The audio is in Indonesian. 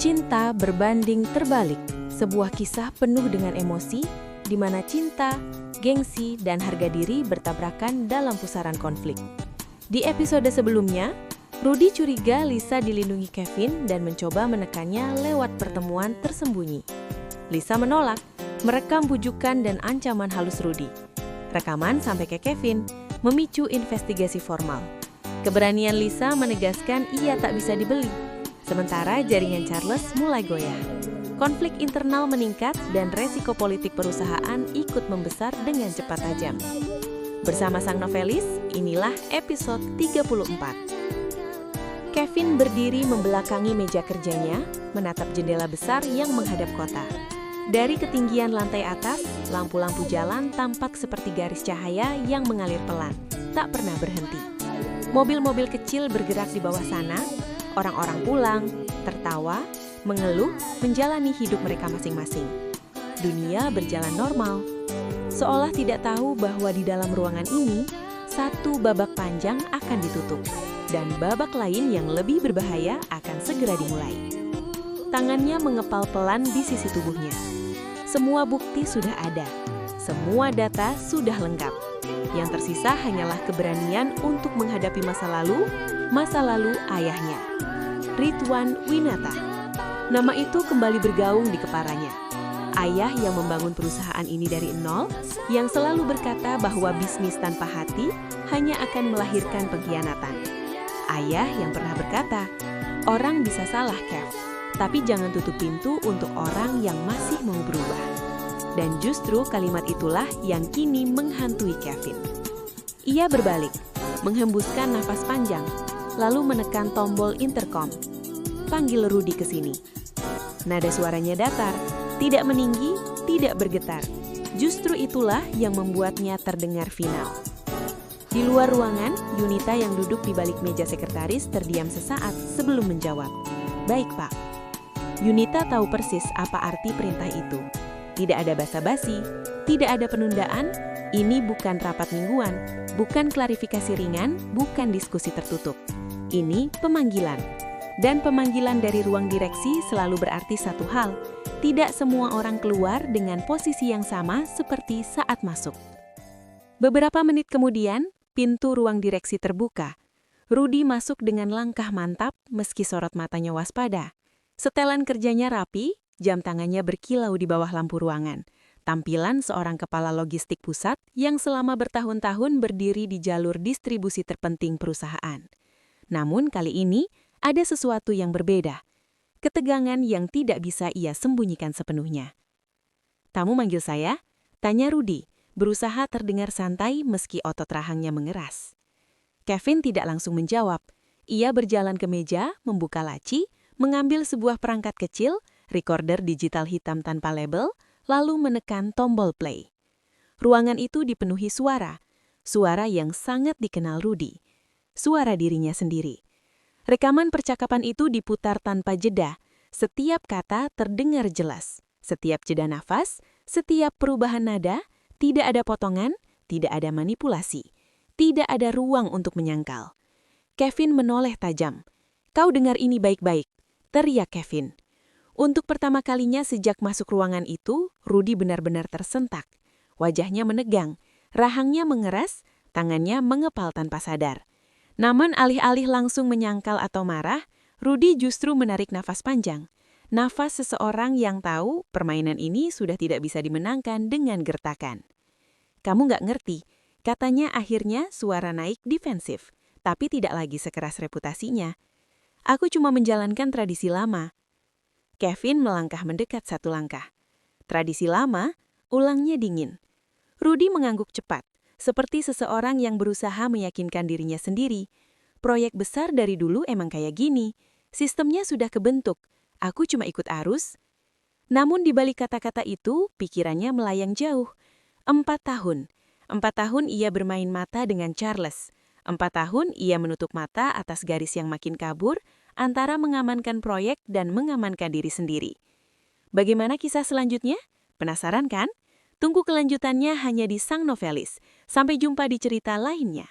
Cinta berbanding terbalik, sebuah kisah penuh dengan emosi, di mana cinta, gengsi, dan harga diri bertabrakan dalam pusaran konflik. Di episode sebelumnya, Rudy curiga Lisa dilindungi Kevin dan mencoba menekannya lewat pertemuan tersembunyi. Lisa menolak, merekam bujukan dan ancaman halus Rudy. Rekaman sampai ke Kevin, memicu investigasi formal. Keberanian Lisa menegaskan ia tak bisa dibeli. Sementara jaringan Charles mulai goyah. Konflik internal meningkat dan resiko politik perusahaan ikut membesar dengan cepat tajam. Bersama sang novelis, inilah episode 34. Kevin berdiri membelakangi meja kerjanya, menatap jendela besar yang menghadap kota. Dari ketinggian lantai atas, lampu-lampu jalan tampak seperti garis cahaya yang mengalir pelan, tak pernah berhenti. Mobil-mobil kecil bergerak di bawah sana. Orang-orang pulang, tertawa, mengeluh, menjalani hidup mereka masing-masing. Dunia berjalan normal. Seolah tidak tahu bahwa di dalam ruangan ini, satu babak panjang akan ditutup, dan babak lain yang lebih berbahaya akan segera dimulai. Tangannya mengepal pelan di sisi tubuhnya. Semua bukti sudah ada. Semua data sudah lengkap. Yang tersisa hanyalah keberanian untuk menghadapi masa lalu ayahnya. Ridwan Winata. Nama itu kembali bergaung di kepalanya. Ayah yang membangun perusahaan ini dari nol, yang selalu berkata bahwa bisnis tanpa hati hanya akan melahirkan pengkhianatan. Ayah yang pernah berkata, orang bisa salah, Kev, tapi jangan tutup pintu untuk orang yang masih mau berubah. Dan justru kalimat itulah yang kini menghantui Kevin. Ia berbalik, menghembuskan nafas panjang, lalu menekan tombol intercom. Panggil Rudy ke sini. Nada suaranya datar, tidak meninggi, tidak bergetar. Justru itulah yang membuatnya terdengar final. Di luar ruangan, Yunita yang duduk di balik meja sekretaris terdiam sesaat sebelum menjawab. Baik, Pak. Yunita tahu persis apa arti perintah itu. Tidak ada basa-basi, tidak ada penundaan. Ini bukan rapat mingguan, bukan klarifikasi ringan, bukan diskusi tertutup. Ini pemanggilan. Dan pemanggilan dari ruang direksi selalu berarti satu hal. Tidak semua orang keluar dengan posisi yang sama seperti saat masuk. Beberapa menit kemudian, pintu ruang direksi terbuka. Rudy masuk dengan langkah mantap meski sorot matanya waspada. Setelan kerjanya rapi, jam tangannya berkilau di bawah lampu ruangan. Tampilan seorang kepala logistik pusat yang selama bertahun-tahun berdiri di jalur distribusi terpenting perusahaan. Namun kali ini, ada sesuatu yang berbeda. Ketegangan yang tidak bisa ia sembunyikan sepenuhnya. "Tamu manggil saya?" tanya Rudy, berusaha terdengar santai meski otot rahangnya mengeras. Kevin tidak langsung menjawab. Ia berjalan ke meja, membuka laci, mengambil sebuah perangkat kecil, recorder digital hitam tanpa label, lalu menekan tombol play. Ruangan itu dipenuhi suara yang sangat dikenal Rudy. Suara dirinya sendiri. Rekaman percakapan itu diputar tanpa jeda. Setiap kata terdengar jelas. Setiap jeda nafas, setiap perubahan nada, tidak ada potongan, tidak ada manipulasi. Tidak ada ruang untuk menyangkal. Kevin menoleh tajam. "Kau dengar ini baik-baik," teriak Kevin. Untuk pertama kalinya sejak masuk ruangan itu, Rudy benar-benar tersentak. Wajahnya menegang, rahangnya mengeras, tangannya mengepal tanpa sadar. Namun alih-alih langsung menyangkal atau marah, Rudy justru menarik nafas panjang. Nafas seseorang yang tahu permainan ini sudah tidak bisa dimenangkan dengan gertakan. "Kamu nggak ngerti," katanya akhirnya suara naik defensif, tapi tidak lagi sekeras reputasinya. "Aku cuma menjalankan tradisi lama." Kevin melangkah mendekat satu langkah. "Tradisi lama?" ulangnya dingin. Rudy mengangguk cepat. Seperti seseorang yang berusaha meyakinkan dirinya sendiri. Proyek besar dari dulu emang kayak gini. Sistemnya sudah kebentuk. Aku cuma ikut arus. Namun di balik kata-kata itu, pikirannya melayang jauh. 4 tahun. 4 tahun ia bermain mata dengan Charles. 4 tahun ia menutup mata atas garis yang makin kabur antara mengamankan proyek dan mengamankan diri sendiri. Bagaimana kisah selanjutnya? Penasaran kan? Tunggu kelanjutannya hanya di Sang Novelis. Sampai jumpa di cerita lainnya.